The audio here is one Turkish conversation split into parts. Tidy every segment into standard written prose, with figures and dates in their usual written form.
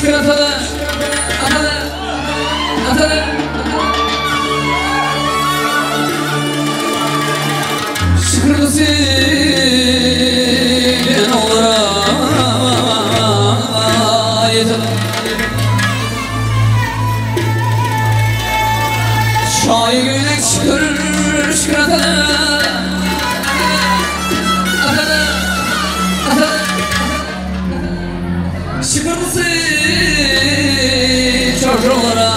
şükür atalı, atalı, atalı. Şükür olsun olara yeter. Şahi günek şükür, şükür atalı, atalı, atalı. Şükür olsun çocuklara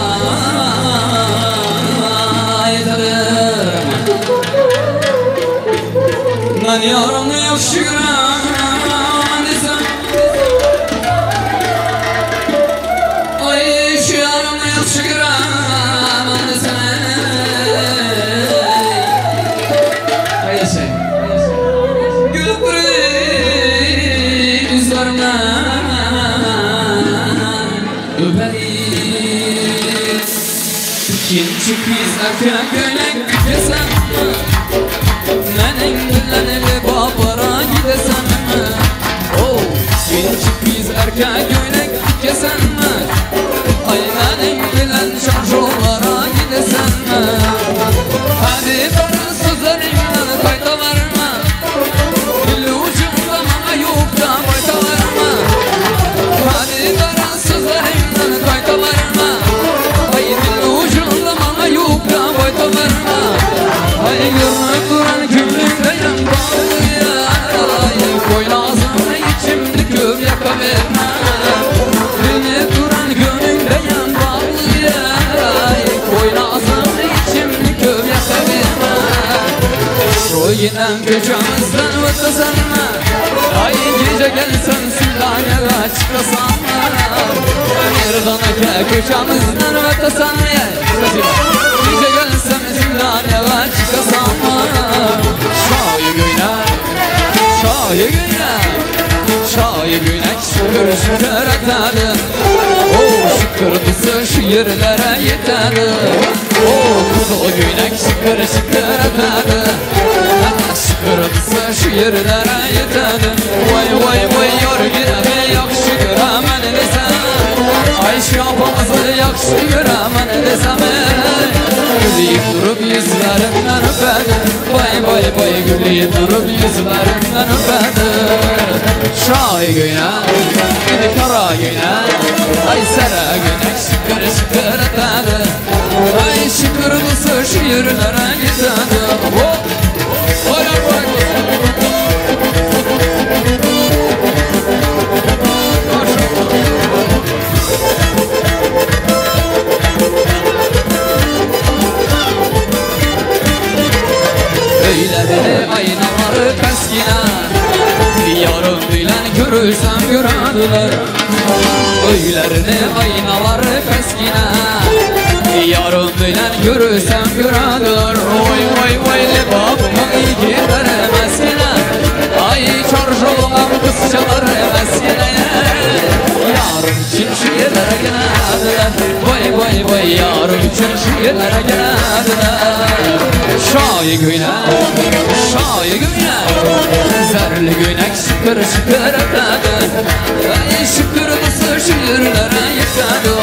yeter. Ben yarım yok şükran desem, ay şu yarım yok şükran desem. Hayır gülüp duruyor yüzlerimden öperim. İkinci kız erkek gönlek desem, menin gülleneli babara gidesen mi? Oh, ikinci kız erkek gönlek desem mi? Ay menin gülen şarjollara gidesen mi? Hadi bana sözlerimden kayda verme, dil ucunda bana yok da bayta verme. Hadi bana sözlerimden kayda verme, ay dil ucunda bana yok da bayta verme. Ay görmek duran gülümde yan bağlı ya, ay koy ağzına içimde köv yaka verme. Beni duran gönlümde yan bağlı ya, ay koy ağzına içimde köv yaka verme. Şoyinen köşemizden ötesenme, ay gece gelsen silahına çıkasanma. Nerdanaka köşemizden ötesenme, gece gelsen silahına çıkasanma. Şahi günek, şahi günek, şahi günek şükür şükür etedi. O şükür bizi şu yerlere yetedi. O kuzul günek şükür şükür etedi. Şükür bizi şu yerlere yetedi. Vay vay vay yor gireme yakşı göremen desem, ay şapamızı yakşı göremen desem. Gülüyüp durup yüzlerimden öpedim, vay vay vay gülüyüp durup yüzlerimden öpedim. Şahi günek, gidi kara günek, ay sera günek şükür şükür etedi. Ay şükür bizi şu yerlere yetedi. Öyle beni aynaları peskine, yarım bilen görürsem göradiler. Öylerini aynaları peskine, yarım bilen görürsem göradiler. Oy oy oy lebabımın ilgileri meskine, ay çarşolğam kızçaları meskine. Yarım için şu yerlere gelediler, vay vay vay yarım için şu yerlere gelediler. Şahi günek, şahi günek, zerli günek şükür şükür etedi. Ay şükür bizi şu yerlere yetedi.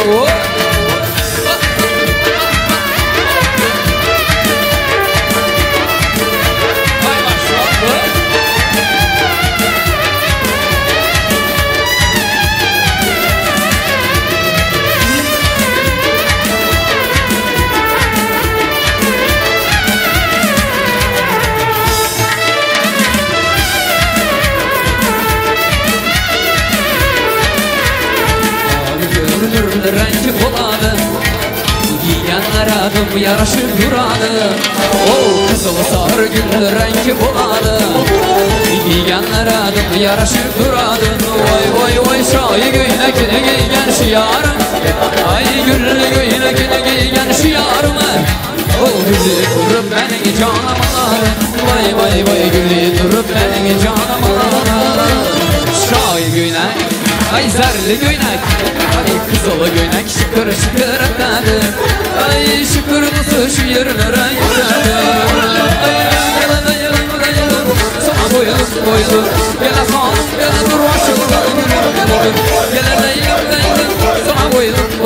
Rengi buladı, giyenler adım yaraşır duradı. O kızıl sarı gül rengi buladı, giyenler adım yaraşır duradı. Vay vay vay şahi güynekini giygen şiyarım, ay güllü güynekini giygen şiyarım. O gülü durup benim canım alar, vay vay vay gülü durup benim canım alar. Şahi güynek, ay zerli güynek, ay kızılı güynek şükür şükür etedi. Ay şükür nasıl şu yerlere yetedi. Ay yalan yalan yalan, sana boyuz boyuz. Gel hanım gel dur aşıklar, gel yalan yalan,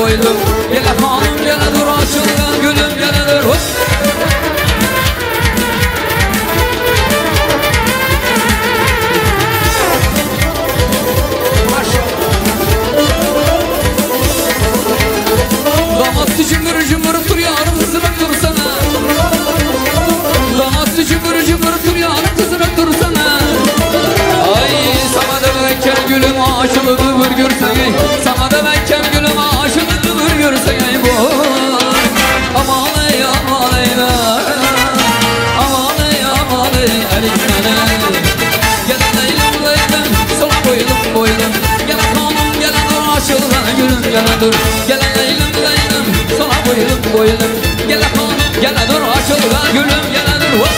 boylum. Gele hanım gele dur açılgan gülüm gele dur. Damat cıngır cıngır dur yarım kızına dursana. Damat cıngır cıngır dur yarım kızına dursana. Ay sana da bekken gülüm aşılı dur görsene. Sana da bekken gülüm aşılı dur görsene bu. Aman ey aman ey aman ey aman ey elimene. Gel leylim leylim sola boylum boylum. Gel hanım gel dur aşılı gülüm gel dur. Gel leylim leylim sola boylum boylum. Gel hanım gel dur aşılı gülüm gel dur.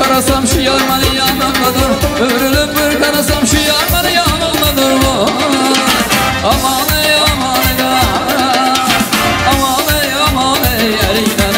Karasam şu yarmanın yanındadır. Ömrülüm bir karasam şu yarmanın yanındadır. Aman ey aman ey aman ey aman ey elimden.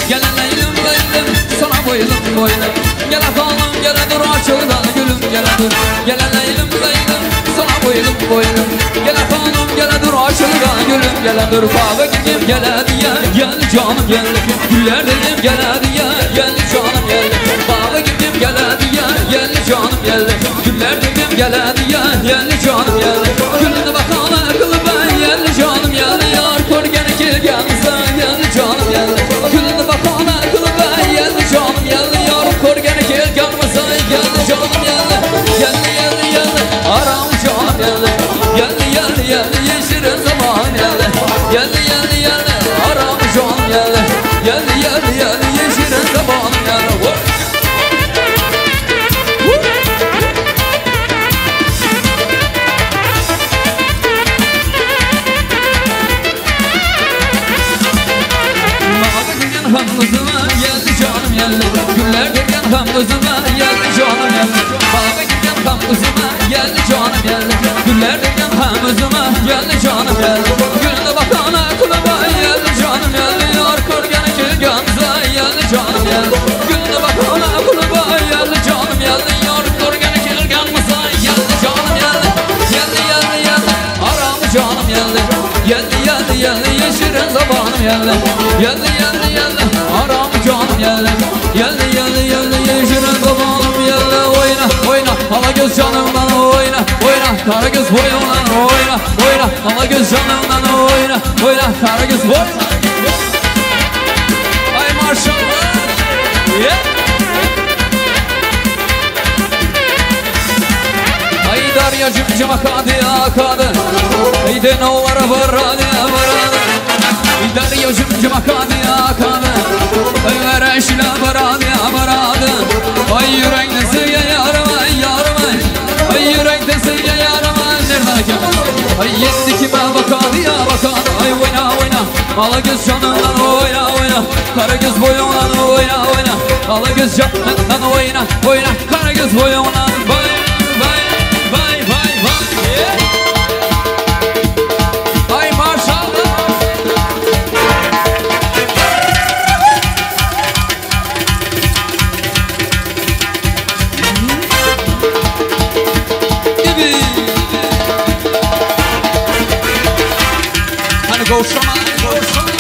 Gel leylim leylim sana boylum boylum. Gel hanım gel dur açıldan gülüm gel dur. Gel leylim leylim sana boylum boylum. Gel hanım gel dur açıldan gülüm gel dur. Bağa gidip gel diye gel canım gel. Güller dedim gel diye gel canım gel. Bağa gidip gel diye gel canım gel. Güller dedim gel diye gel canım gel. Gülüne bakana kıl ben gel canım gel. Yar kor gene gel gelmese gel canım gel. Gülüne bakana kıl ben gel canım gel. Yar kor gene gel gelmese gel canım gel. Gel gel gel aram canım gel. Gel gel gel yeşirin zaman gel. Gel gel gel aram canım gel. Gel gel gel yeşirin zaman gel. Hamdızıma geldi canım geldi. Güller gelen hamdızıma geldi canım geldi. Bağa giden hamdızıma geldi canım geldi. Güller gelen hamdızıma geldi canım geldi. Gülüne bakana kulübe geldi canım geldi. Yar kır gene kilganza geldi canım geldi. Gülüne bakana kulübe geldi canım geldi. Yar kır gene kilganza geldi canım geldi. Geldi geldi geldi aram canım geldi. Geldi geldi geldi yeşirin zamanım geldi. Geldi geldi geldi aram canım geldi. Geldi geldi geldi yeşirin zamanım geldi. Oyna oyna hala göz canımdan oyna oyna. Kara göz boyundan oyna oyna. Hala göz canımdan oyna oyna. Kara göz boyundan. Ay maşallah. Ay Daryacım cıma kadı akadı. Ay de novara varadı varadı. Ay Daryacım cıma kadı akadı. Ay vereşle varadı varadı. Ay yürekte sevge yarım ay yarım ay. Ay yürekte sevge yarım ay. Nereden geldi? Ay yetti kime bakadı ya bakadı. Ay oyna oyna. Ala göz canından oyna oyna. Kara göz boyundan oyna oyna. Ala göz canından oyna oyna. Kara göz boyundan bay bay bay bay bay. Ay maşallah. Hani koşama koşama.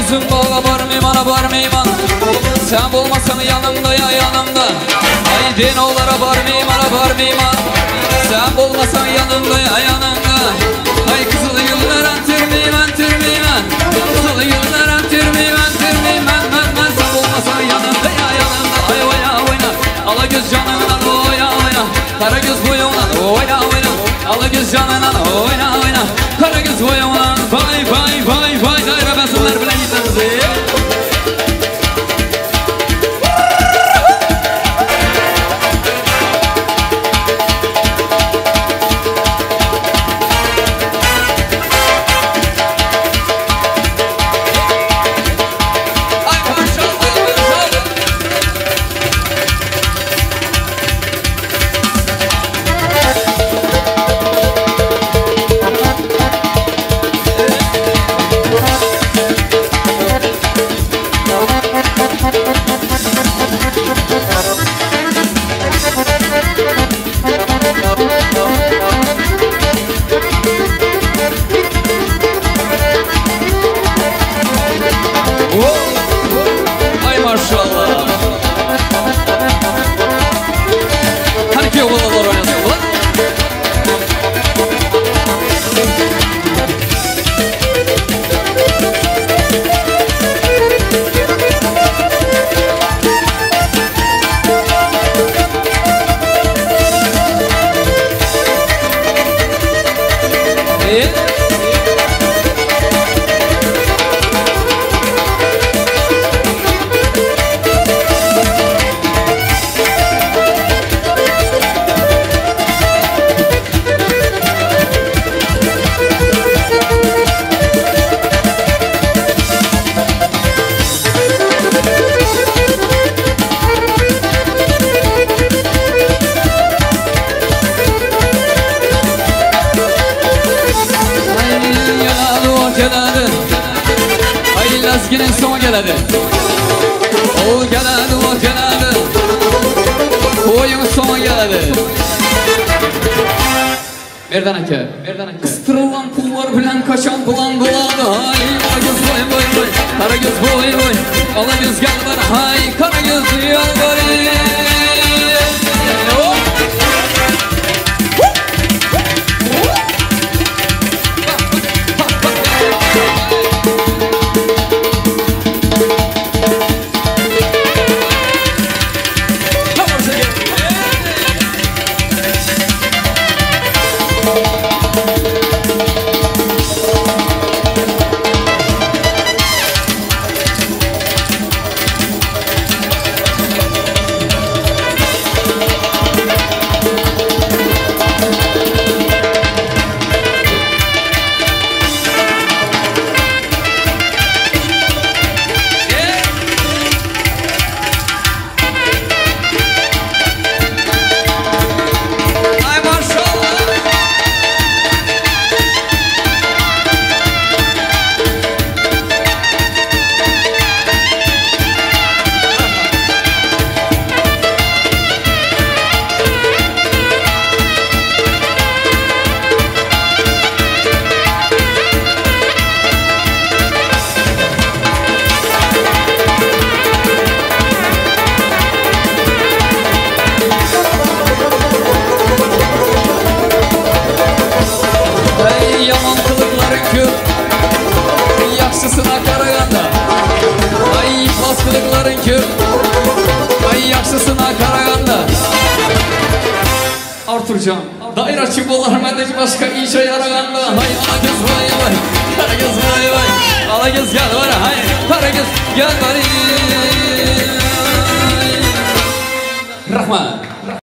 gözüm bağa barmayman Sen bulmasan yanımda ya yanımda Ay dinoğlara barmayman Sen bulmasan yanımda ya yanımda Ay kızılı güller entirmeymen Kızılı güller entirmeymen Sen bulmasan yanımda ya yanımda Ay oyna ala göz canından oyna Kara göz boyundan oyna Ala göz canından oyna Kara göz boyundan vay Daire basınlar bilen gitmemizi Ay maşallah. Hani ki oğlanlar oynasın ulan? Ay Lazginin sonu geledi O geledi o geledi Oyun sonu geledi Merdan aka Kıstırılan kullar bilen kaçan bulan buladı Ay kara göz boy Kara göz boy Ala göz gel bana Hay kara göz yalvarı Yaman kılıkların köp Yaxşısına karaganda Ay iflas kılıkların köp Ay yaxşısına karaganda Arturcan Dairaçı bolar mendeki başka işe yaraganda Hay ala göz vay Kara göz vay Ala göz gel var hay Kara göz gel var